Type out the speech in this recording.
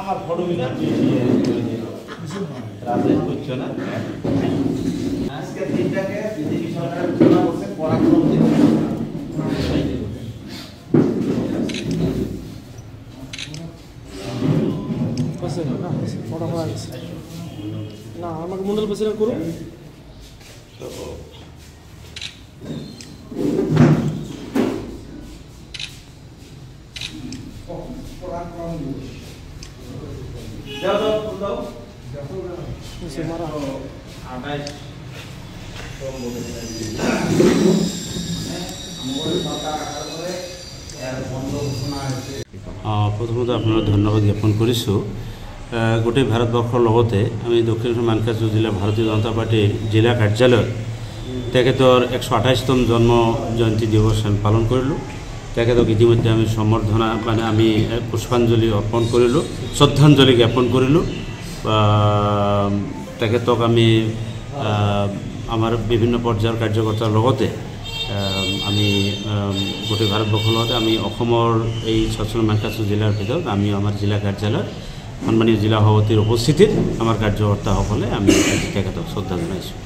আমার ফটো আজকে দিনটাকে বিজেপি সরকার ঘোষণা করছে পরাক্রম দিবস। না আমাকে মন্ডল প্রেসিডেন্ট করুন। প্রথমত আপনারা ধন্যবাদ জ্ঞাপন কৰিছোঁ। গোটেই ভাৰতবৰ্ষৰ লগতে আমি দক্ষিণ অসম মানকাছাৰ জিলা ভাৰতীয় জনতা পাৰ্টিৰ জিলা কাৰ্যালয়ত তেখেতৰ 128তম জন্ম জয়ন্তী দিৱস আমি পালন কৰিলোঁ। তেখেতক ইতিমধ্যে আমি সম্বৰ্ধনা মানে আমি পুষ্পাঞ্জলি অৰ্পণ কৰিলোঁ, শ্ৰদ্ধাঞ্জলি জ্ঞাপন কৰিলোঁ। তেখেতক আমি আমাৰ বিভিন্ন পৰ্যায়ৰ কাৰ্যকৰ্তাৰ লগতে আমি গোটেই ভাৰতবৰ্ষৰ লগতে আমি অসমৰ এই সচৰাচৰ মানকাছাৰ জিলাৰ ভিতৰত আমি আমাৰ জিলা কাৰ্যালয়ত সন্মানীয় জিলা সভাপতিৰ উপস্থিতিত আমাৰ কাৰ্যকৰ্তাসকলে আমি তেখেতক শ্ৰদ্ধা জনাইছোঁ।